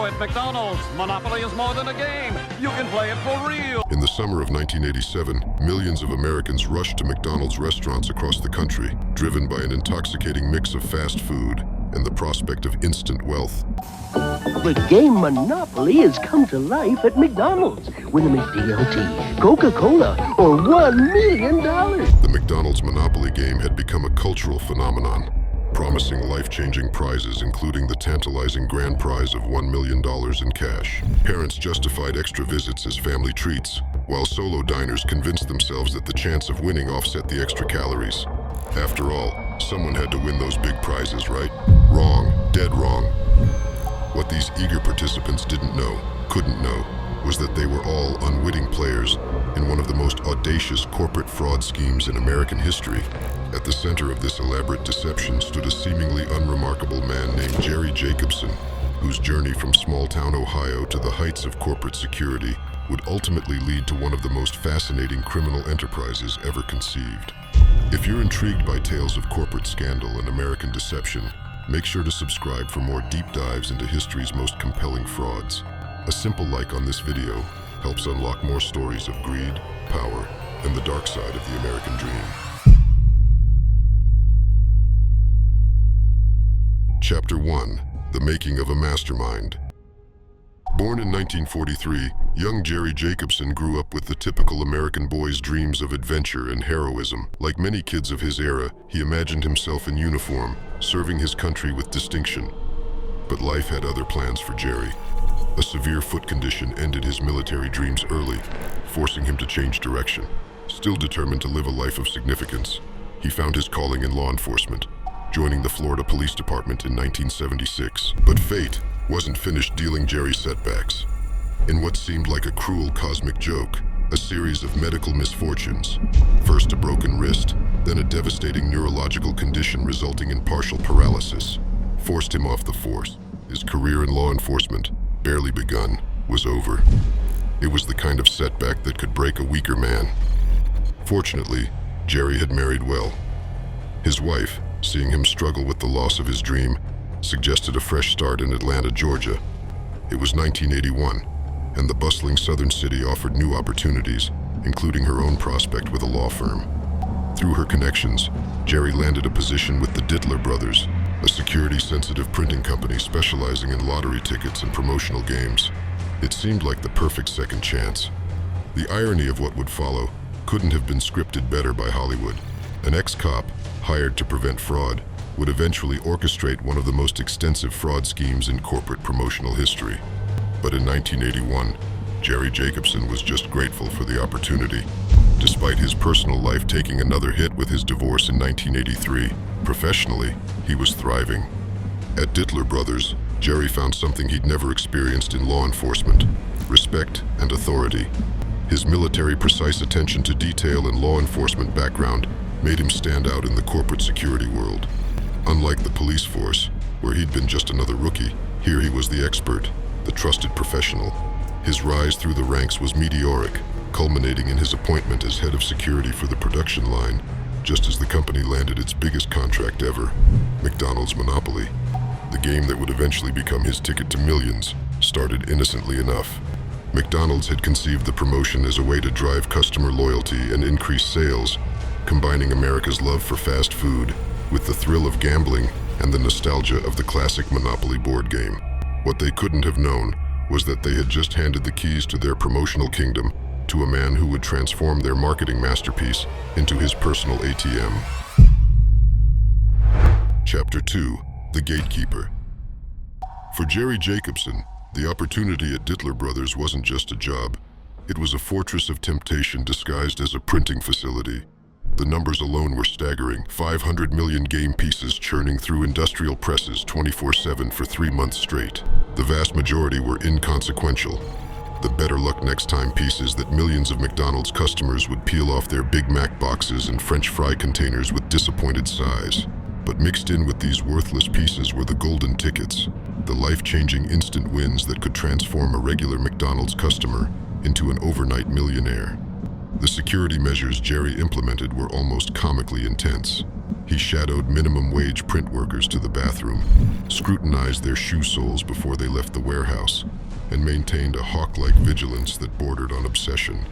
Now at McDonald's, Monopoly is more than a game. You can play it for real. In the summer of 1987, millions of Americans rushed to McDonald's restaurants across the country, driven by an intoxicating mix of fast food and the prospect of instant wealth. The game Monopoly has come to life at McDonald's. Win a McDLT, Coca-Cola, or $1 million. The McDonald's Monopoly game had become a cultural phenomenon, promising life-changing prizes, including the tantalizing grand prize of $1 million in cash. Parents justified extra visits as family treats, while solo diners convinced themselves that the chance of winning offset the extra calories. After all, someone had to win those big prizes, right? Wrong. Dead wrong. What these eager participants couldn't know, was that they were all unwitting players in one of the most audacious corporate fraud schemes in American history. At the center of this elaborate deception stood a seemingly unremarkable man named Jerry Jacobson, whose journey from small-town Ohio to the heights of corporate security would ultimately lead to one of the most fascinating criminal enterprises ever conceived. If you're intrigued by tales of corporate scandal and American deception, make sure to subscribe for more deep dives into history's most compelling frauds. A simple like on this video helps unlock more stories of greed, power, and the dark side of the American dream. Chapter 1. The Making of a Mastermind. Born in 1943, young Jerry Jacobson grew up with the typical American boy's dreams of adventure and heroism. Like many kids of his era, he imagined himself in uniform, serving his country with distinction. But life had other plans for Jerry. A severe foot condition ended his military dreams early, forcing him to change direction. Still determined to live a life of significance, he found his calling in law enforcement, joining the Florida Police Department in 1976. But fate wasn't finished dealing Jerry setbacks. In what seemed like a cruel cosmic joke, a series of medical misfortunes, first a broken wrist, then a devastating neurological condition resulting in partial paralysis, forced him off the force. His career in law enforcement, barely begun, was over. It was the kind of setback that could break a weaker man. Fortunately, Jerry had married well. His wife, seeing him struggle with the loss of his dream, suggested a fresh start in Atlanta, Georgia. It was 1981, and the bustling southern city offered new opportunities, including her own prospect with a law firm. Through her connections, Jerry landed a position with the Dittler Brothers, a security-sensitive printing company specializing in lottery tickets and promotional games. It seemed like the perfect second chance. The irony of what would follow couldn't have been scripted better by Hollywood. An ex-cop, hired to prevent fraud, would eventually orchestrate one of the most extensive fraud schemes in corporate promotional history. But in 1981, Jerry Jacobson was just grateful for the opportunity. Despite his personal life taking another hit with his divorce in 1983, professionally, he was thriving. At Dittler Brothers, Jerry found something he'd never experienced in law enforcement: respect and authority. His military precise attention to detail and law enforcement background made him stand out in the corporate security world. Unlike the police force, where he'd been just another rookie, here he was the expert, the trusted professional. His rise through the ranks was meteoric, culminating in his appointment as head of security for the production line, just as the company landed its biggest contract ever, McDonald's Monopoly. The game that would eventually become his ticket to millions started innocently enough. McDonald's had conceived the promotion as a way to drive customer loyalty and increase sales, combining America's love for fast food with the thrill of gambling and the nostalgia of the classic Monopoly board game. What they couldn't have known was that they had just handed the keys to their promotional kingdom to a man who would transform their marketing masterpiece into his personal ATM. Chapter 2. The Gatekeeper. For Jerry Jacobson, the opportunity at Dittler Brothers wasn't just a job. It was a fortress of temptation disguised as a printing facility. The numbers alone were staggering: 500 million game pieces churning through industrial presses 24/7 for 3 months straight. The vast majority were inconsequential. The better luck next time pieces that millions of McDonald's customers would peel off their Big Mac boxes and French fry containers with disappointed sighs. But mixed in with these worthless pieces were the golden tickets, the life-changing instant wins that could transform a regular McDonald's customer into an overnight millionaire. The security measures Jerry implemented were almost comically intense. He shadowed minimum wage print workers to the bathroom, scrutinized their shoe soles before they left the warehouse, and maintained a hawk-like vigilance that bordered on obsession.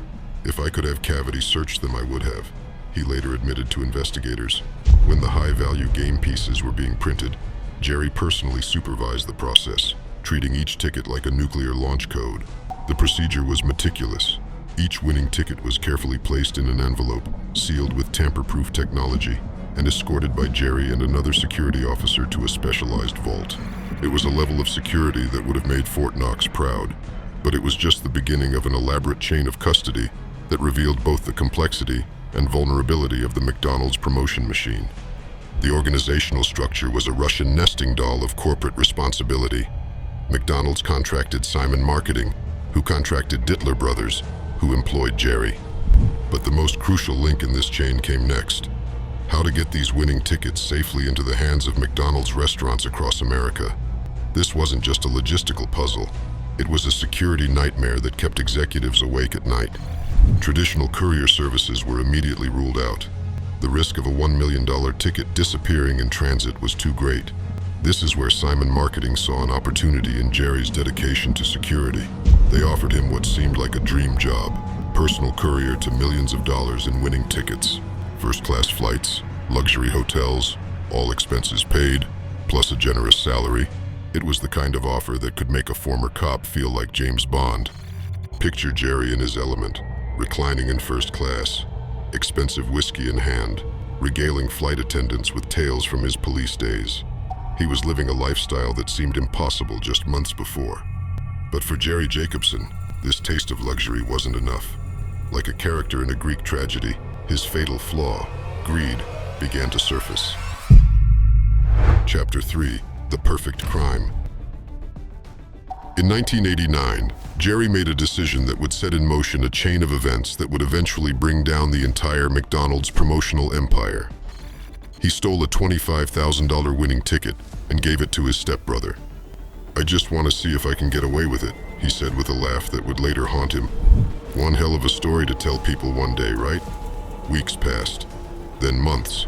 "If I could have Cavity search them, I would have," he later admitted to investigators. When the high-value game pieces were being printed, Jerry personally supervised the process, treating each ticket like a nuclear launch code. The procedure was meticulous. Each winning ticket was carefully placed in an envelope, sealed with tamper-proof technology, and escorted by Jerry and another security officer to a specialized vault. It was a level of security that would have made Fort Knox proud, but it was just the beginning of an elaborate chain of custody that revealed both the complexity and vulnerability of the McDonald's promotion machine. The organizational structure was a Russian nesting doll of corporate responsibility. McDonald's contracted Simon Marketing, who contracted Dittler Brothers, who employed Jerry. But the most crucial link in this chain came next: how to get these winning tickets safely into the hands of McDonald's restaurants across America. This wasn't just a logistical puzzle. It was a security nightmare that kept executives awake at night. Traditional courier services were immediately ruled out. The risk of a $1 million ticket disappearing in transit was too great. This is where Simon Marketing saw an opportunity in Jerry's dedication to security. They offered him what seemed like a dream job: personal courier to millions of dollars in winning tickets. First-class flights, luxury hotels, all expenses paid, plus a generous salary. It was the kind of offer that could make a former cop feel like James Bond. Picture Jerry in his element, reclining in first class, expensive whiskey in hand, regaling flight attendants with tales from his police days. He was living a lifestyle that seemed impossible just months before. But for Jerry Jacobson, this taste of luxury wasn't enough. Like a character in a Greek tragedy, his fatal flaw, greed, began to surface. Chapter 3: The Perfect Crime. In 1989, Jerry made a decision that would set in motion a chain of events that would eventually bring down the entire McDonald's promotional empire. He stole a $25,000 winning ticket and gave it to his stepbrother. "I just want to see if I can get away with it," he said with a laugh that would later haunt him. One hell of a story to tell people one day, right? Weeks passed, then months.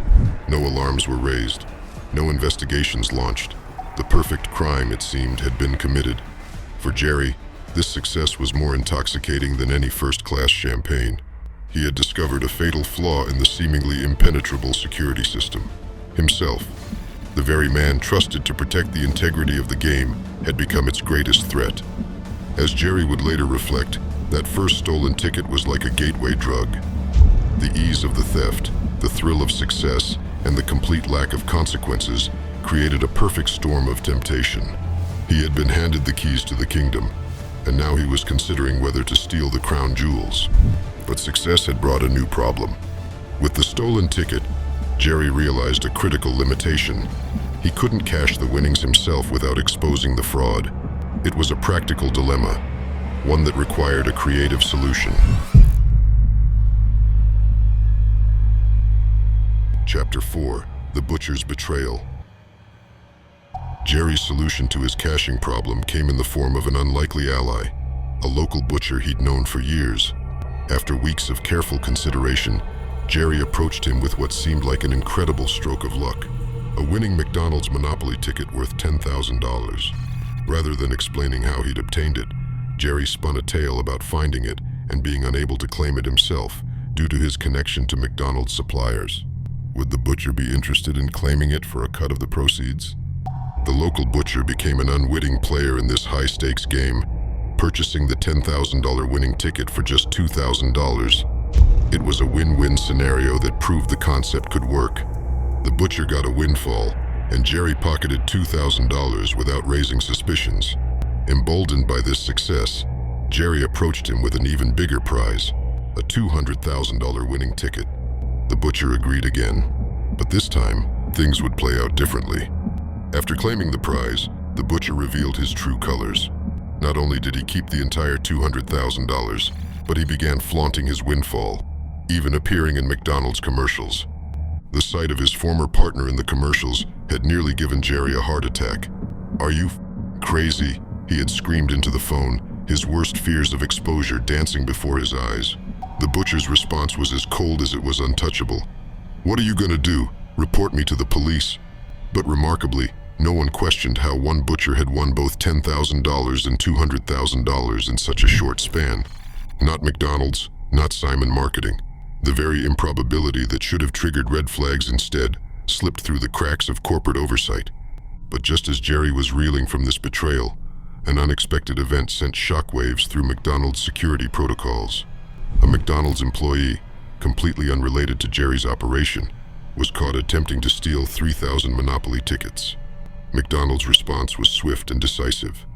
No alarms were raised, no investigations launched. The perfect crime, it seemed, had been committed. For Jerry, this success was more intoxicating than any first-class champagne. He had discovered a fatal flaw in the seemingly impenetrable security system. Himself, the very man trusted to protect the integrity of the game, had become its greatest threat. As Jerry would later reflect, that first stolen ticket was like a gateway drug. The ease of the theft, the thrill of success, and the complete lack of consequences created a perfect storm of temptation. He had been handed the keys to the kingdom, and now he was considering whether to steal the crown jewels. But success had brought a new problem. With the stolen ticket, Jerry realized a critical limitation. He couldn't cash the winnings himself without exposing the fraud. It was a practical dilemma, one that required a creative solution. Chapter 4: The Butcher's Betrayal. Jerry's solution to his cashing problem came in the form of an unlikely ally, a local butcher he'd known for years. After weeks of careful consideration, Jerry approached him with what seemed like an incredible stroke of luck: a winning McDonald's Monopoly ticket worth $10,000. Rather than explaining how he'd obtained it, Jerry spun a tale about finding it and being unable to claim it himself due to his connection to McDonald's suppliers. Would the butcher be interested in claiming it for a cut of the proceeds? The local butcher became an unwitting player in this high-stakes game, purchasing the $10,000 winning ticket for just $2,000. It was a win-win scenario that proved the concept could work. The butcher got a windfall, and Jerry pocketed $2,000 without raising suspicions. Emboldened by this success, Jerry approached him with an even bigger prize, a $200,000 winning ticket. The butcher agreed again, but this time, things would play out differently. After claiming the prize, the butcher revealed his true colors. Not only did he keep the entire $200,000, but he began flaunting his windfall, even appearing in McDonald's commercials. The sight of his former partner in the commercials had nearly given Jerry a heart attack. "Are you crazy?" he had screamed into the phone, his worst fears of exposure dancing before his eyes. The butcher's response was as cold as it was untouchable. "What are you gonna do? Report me to the police?" But remarkably, no one questioned how one butcher had won both $10,000 and $200,000 in such a short span. Not McDonald's, not Simon Marketing. The very improbability that should have triggered red flags instead slipped through the cracks of corporate oversight. But just as Jerry was reeling from this betrayal, an unexpected event sent shockwaves through McDonald's security protocols. A McDonald's employee, completely unrelated to Jerry's operation, was caught attempting to steal 3,000 Monopoly tickets. McDonald's response was swift and decisive.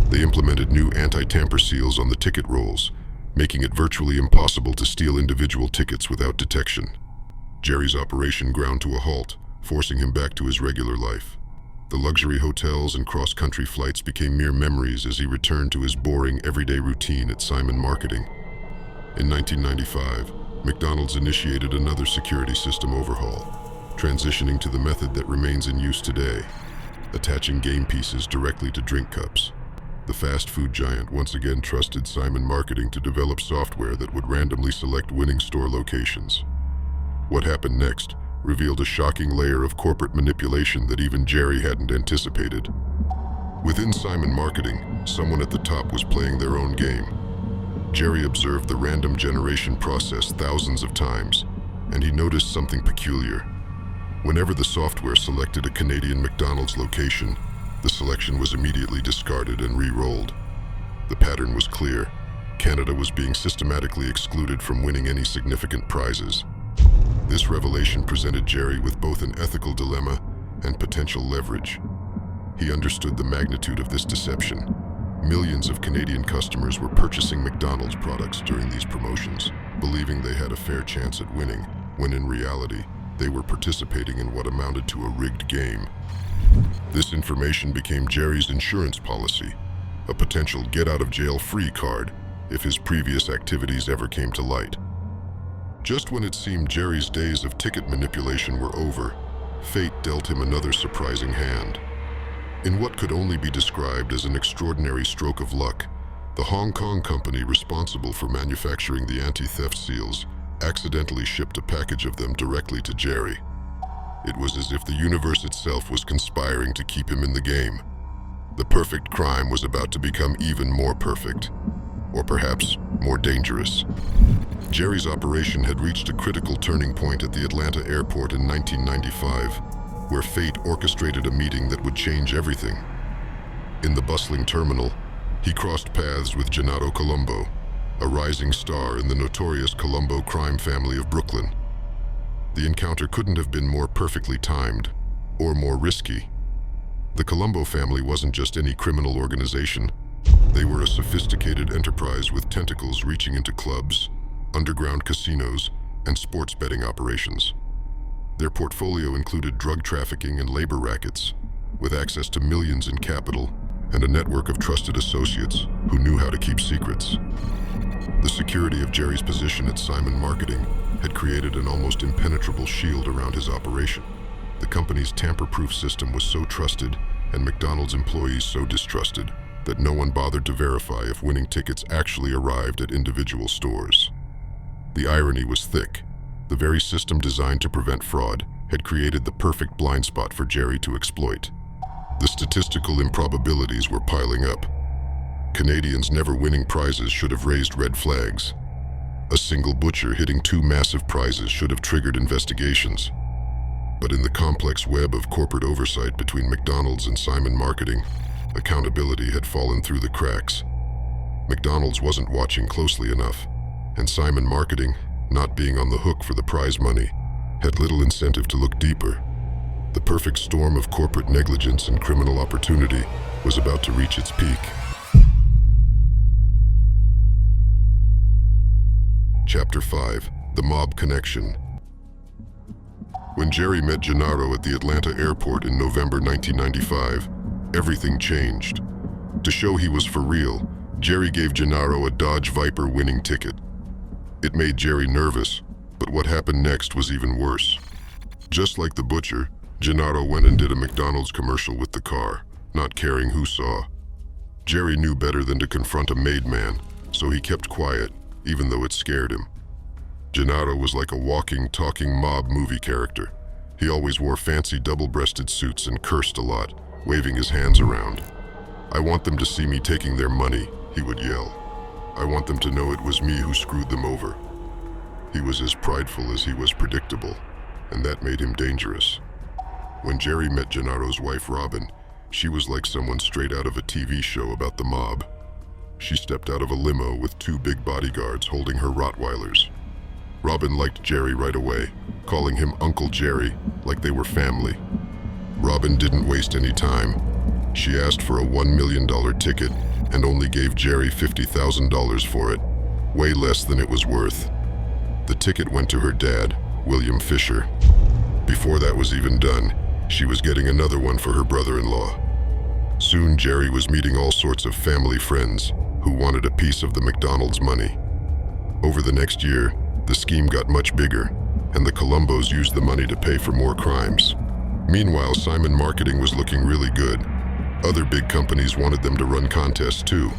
They implemented new anti-tamper seals on the ticket rolls, making it virtually impossible to steal individual tickets without detection. Jerry's operation ground to a halt, forcing him back to his regular life. The luxury hotels and cross-country flights became mere memories as he returned to his boring, everyday routine at Simon Marketing. In 1995, McDonald's initiated another security system overhaul, transitioning to the method that remains in use today, attaching game pieces directly to drink cups. The fast food giant once again trusted Simon Marketing to develop software that would randomly select winning store locations. What happened next revealed a shocking layer of corporate manipulation that even Jerry hadn't anticipated. Within Simon Marketing, someone at the top was playing their own game. Jerry observed the random generation process thousands of times, and he noticed something peculiar. Whenever the software selected a Canadian McDonald's location, the selection was immediately discarded and re-rolled. The pattern was clear. Canada was being systematically excluded from winning any significant prizes. This revelation presented Jerry with both an ethical dilemma and potential leverage. He understood the magnitude of this deception. Millions of Canadian customers were purchasing McDonald's products during these promotions, believing they had a fair chance at winning, when in reality, they were participating in what amounted to a rigged game. This information became Jerry's insurance policy, a potential get-out-of-jail-free card if his previous activities ever came to light. Just when it seemed Jerry's days of ticket manipulation were over, fate dealt him another surprising hand. In what could only be described as an extraordinary stroke of luck, the Hong Kong company responsible for manufacturing the anti-theft seals accidentally shipped a package of them directly to Jerry. It was as if the universe itself was conspiring to keep him in the game. The perfect crime was about to become even more perfect, or perhaps more dangerous. Jerry's operation had reached a critical turning point at the Atlanta airport in 1995, where fate orchestrated a meeting that would change everything. In the bustling terminal, he crossed paths with Gennaro Colombo, a rising star in the notorious Colombo crime family of Brooklyn. The encounter couldn't have been more perfectly timed, or more risky. The Colombo family wasn't just any criminal organization. They were a sophisticated enterprise with tentacles reaching into clubs, underground casinos, and sports betting operations. Their portfolio included drug trafficking and labor rackets, with access to millions in capital and a network of trusted associates who knew how to keep secrets. The security of Jerry's position at Simon Marketing had created an almost impenetrable shield around his operation. The company's tamper-proof system was so trusted and McDonald's employees so distrusted that no one bothered to verify if winning tickets actually arrived at individual stores. The irony was thick. The very system designed to prevent fraud had created the perfect blind spot for Jerry to exploit. The statistical improbabilities were piling up. Canadians never winning prizes should have raised red flags. A single butcher hitting 2 massive prizes should have triggered investigations. But in the complex web of corporate oversight between McDonald's and Simon Marketing, accountability had fallen through the cracks. McDonald's wasn't watching closely enough, and Simon Marketing, not being on the hook for the prize money, had little incentive to look deeper. The perfect storm of corporate negligence and criminal opportunity was about to reach its peak. Chapter 5: The Mob Connection. When Jerry met Gennaro at the Atlanta airport in November 1995, everything changed. To show he was for real, Jerry gave Gennaro a Dodge Viper winning ticket. It made Jerry nervous, but what happened next was even worse. Just like the butcher, Gennaro went and did a McDonald's commercial with the car, not caring who saw. Jerry knew better than to confront a made man, so he kept quiet, even though it scared him. Gennaro was like a walking, talking mob movie character. He always wore fancy double-breasted suits and cursed a lot, waving his hands around. "I want them to see me taking their money," he would yell. "I want them to know it was me who screwed them over." He was as prideful as he was predictable, and that made him dangerous. When Jerry met Gennaro's wife, Robin, she was like someone straight out of a TV show about the mob. She stepped out of a limo with two big bodyguards holding her Rottweilers. Robin liked Jerry right away, calling him Uncle Jerry, like they were family. Robin didn't waste any time. She asked for a $1 million ticket and only gave Jerry $50,000 for it, way less than it was worth. The ticket went to her dad, William Fisher. Before that was even done, she was getting another one for her brother-in-law. Soon Jerry was meeting all sorts of family friends who wanted a piece of the McDonald's money. Over the next year, the scheme got much bigger, and the Colombos used the money to pay for more crimes. Meanwhile, Simon Marketing was looking really good. Other big companies wanted them to run contests too.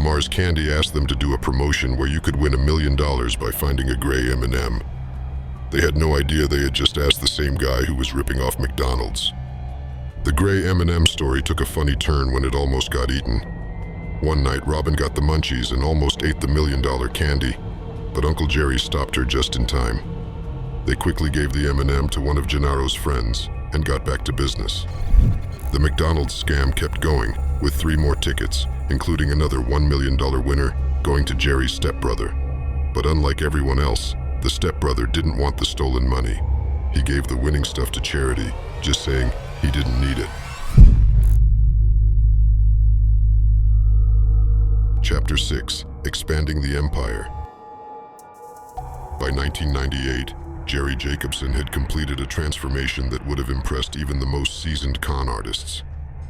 Mars Candy asked them to do a promotion where you could win $1 million by finding a gray M&M. They had no idea they had just asked the same guy who was ripping off McDonald's. The gray M&M story took a funny turn when it almost got eaten. One night, Robin got the munchies and almost ate the $1 million candy, but Uncle Jerry stopped her just in time. They quickly gave the M&M to one of Gennaro's friends and got back to business. The McDonald's scam kept going, with 3 more tickets, including another $1 million winner, going to Jerry's stepbrother. But unlike everyone else, the stepbrother didn't want the stolen money. He gave the winning stuff to charity, just saying he didn't need it. Chapter 6: Expanding the Empire. By 1998, Jerry Jacobson had completed a transformation that would have impressed even the most seasoned con artists.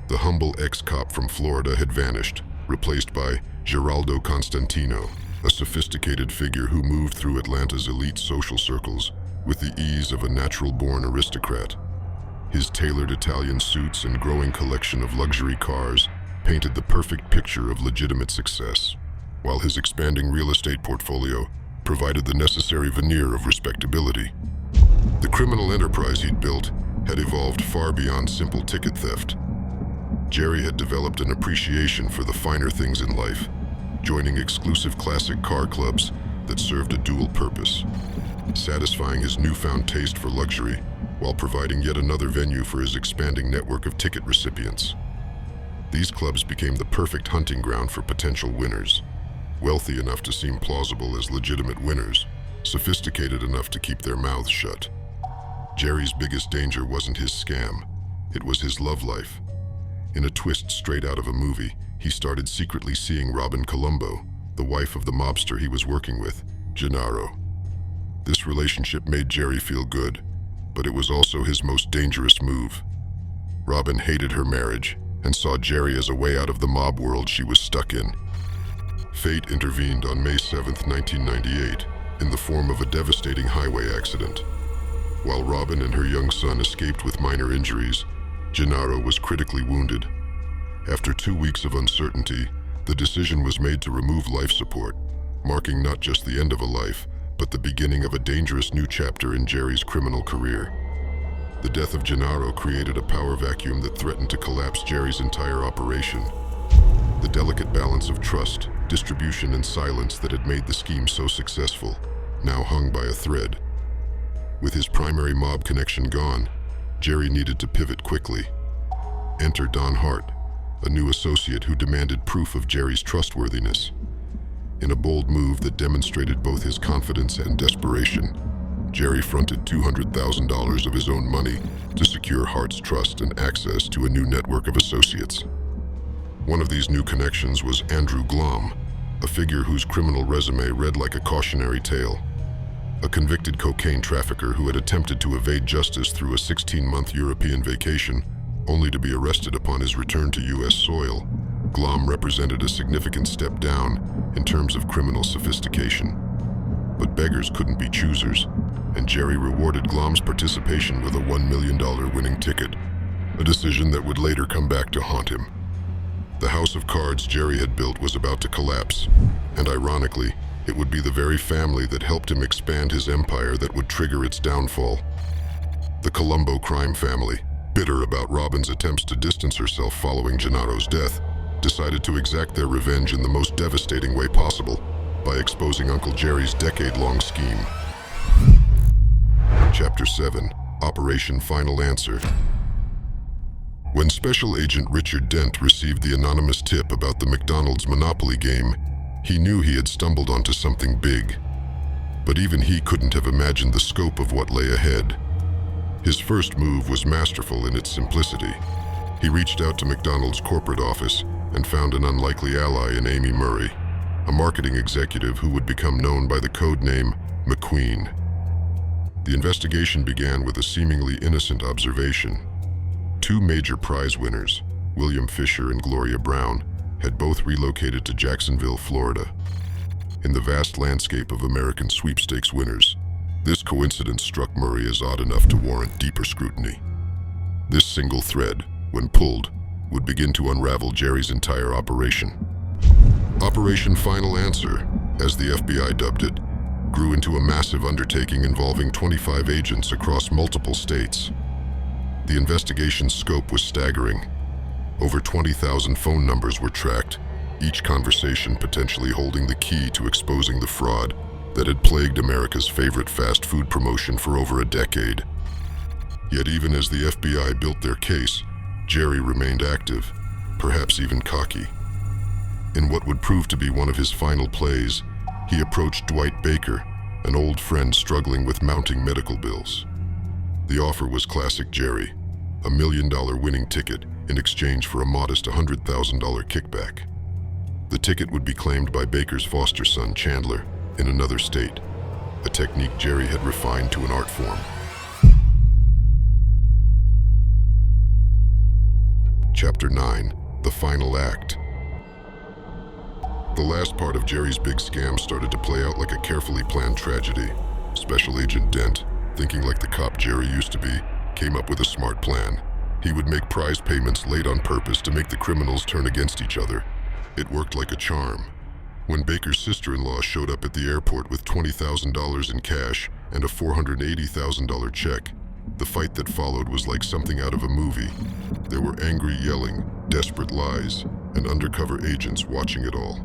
The humble ex-cop from Florida had vanished, replaced by Geraldo Constantino, a sophisticated figure who moved through Atlanta's elite social circles with the ease of a natural-born aristocrat. His tailored Italian suits and growing collection of luxury cars painted the perfect picture of legitimate success, while his expanding real estate portfolio provided the necessary veneer of respectability. The criminal enterprise he'd built had evolved far beyond simple ticket theft. Jerry had developed an appreciation for the finer things in life, joining exclusive classic car clubs that served a dual purpose, satisfying his newfound taste for luxury while providing yet another venue for his expanding network of ticket recipients. These clubs became the perfect hunting ground for potential winners, wealthy enough to seem plausible as legitimate winners, sophisticated enough to keep their mouths shut. Jerry's biggest danger wasn't his scam, it was his love life. In a twist straight out of a movie, he started secretly seeing Robin Colombo, the wife of the mobster he was working with, Gennaro. This relationship made Jerry feel good, but it was also his most dangerous move. Robin hated her marriage and saw Jerry as a way out of the mob world she was stuck in. Fate intervened on May 7, 1998, in the form of a devastating highway accident. While Robin and her young son escaped with minor injuries, Gennaro was critically wounded. After 2 weeks of uncertainty, the decision was made to remove life support, marking not just the end of a life, but the beginning of a dangerous new chapter in Jerry's criminal career. The death of Gennaro created a power vacuum that threatened to collapse Jerry's entire operation. The delicate balance of trust, distribution, and silence that had made the scheme so successful now hung by a thread. With his primary mob connection gone, Jerry needed to pivot quickly. Enter Don Hart, a new associate who demanded proof of Jerry's trustworthiness. In a bold move that demonstrated both his confidence and desperation, Jerry fronted $200,000 of his own money to secure Hart's trust and access to a new network of associates. One of these new connections was Andrew Glom, a figure whose criminal resume read like a cautionary tale. A convicted cocaine trafficker who had attempted to evade justice through a 16-month European vacation, only to be arrested upon his return to U.S. soil, Glom represented a significant step down in terms of criminal sophistication. But beggars couldn't be choosers, and Jerry rewarded Glom's participation with a $1 million winning ticket, a decision that would later come back to haunt him. The house of cards Jerry had built was about to collapse, and ironically, It would be the very family that helped him expand his empire that would trigger its downfall. The Colombo crime family, bitter about Robin's attempts to distance herself following Gennaro's death, decided to exact their revenge in the most devastating way possible by exposing Uncle Jerry's decade-long scheme. Chapter 7, Operation Final Answer. When Special Agent Richard Dent received the anonymous tip about the McDonald's Monopoly game, he knew he had stumbled onto something big. But even he couldn't have imagined the scope of what lay ahead. His first move was masterful in its simplicity. He reached out to McDonald's corporate office and found an unlikely ally in Amy Murray, a marketing executive who would become known by the code name McQueen. The investigation began with a seemingly innocent observation. Two major prize winners, William Fisher and Gloria Brown, had both relocated to Jacksonville, Florida. In the vast landscape of American sweepstakes winners, this coincidence struck Murray as odd enough to warrant deeper scrutiny. This single thread, when pulled, would begin to unravel Jerry's entire operation. Operation Final Answer, as the FBI dubbed it, grew into a massive undertaking involving 25 agents across multiple states. The investigation's scope was staggering. Over 20,000 phone numbers were tracked, each conversation potentially holding the key to exposing the fraud that had plagued America's favorite fast food promotion for over a decade. Yet even as the FBI built their case, Jerry remained active, perhaps even cocky. In what would prove to be one of his final plays, he approached Dwight Baker, an old friend struggling with mounting medical bills. The offer was classic Jerry, $1 million winning ticket in exchange for a modest $100,000 kickback. The ticket would be claimed by Baker's foster son, Chandler, in another state, a technique Jerry had refined to an art form. Chapter 9, The Final Act. The last part of Jerry's big scam started to play out like a carefully planned tragedy. Special Agent Dent, thinking like the cop Jerry used to be, came up with a smart plan. He would make prize payments late on purpose to make the criminals turn against each other. It worked like a charm. When Baker's sister-in-law showed up at the airport with $20,000 in cash and a $480,000 check, the fight that followed was like something out of a movie. There were angry yelling, desperate lies, and undercover agents watching it all.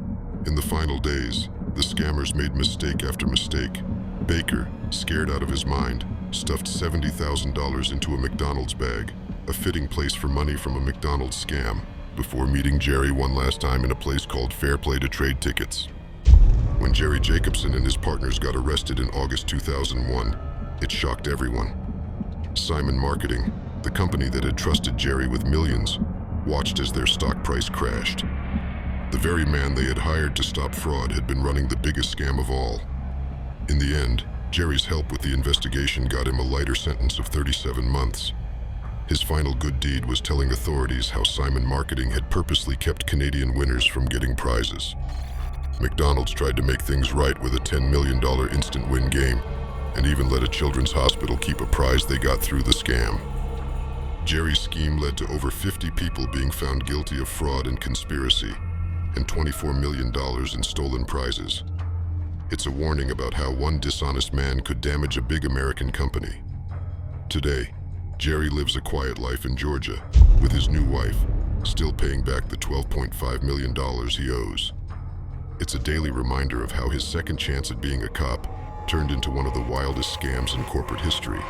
In the final days, the scammers made mistake after mistake. Baker, scared out of his mind, stuffed $70,000 into a McDonald's bag, a fitting place for money from a McDonald's scam, before meeting Jerry one last time in a place called Fair Play to trade tickets. When Jerry Jacobson and his partners got arrested in August 2001, it shocked everyone. Simon Marketing, the company that had trusted Jerry with millions, watched as their stock price crashed. The very man they had hired to stop fraud had been running the biggest scam of all. In the end, Jerry's help with the investigation got him a lighter sentence of 37 months. His final good deed was telling authorities how Simon Marketing had purposely kept Canadian winners from getting prizes. McDonald's tried to make things right with a $10 million instant win game, and even let a children's hospital keep a prize they got through the scam. Jerry's scheme led to over 50 people being found guilty of fraud and conspiracy, and $24 million in stolen prizes. It's a warning about how one dishonest man could damage a big American company. Today, Jerry lives a quiet life in Georgia with his new wife, still paying back the $12.5 million he owes. It's a daily reminder of how his second chance at being a cop turned into one of the wildest scams in corporate history.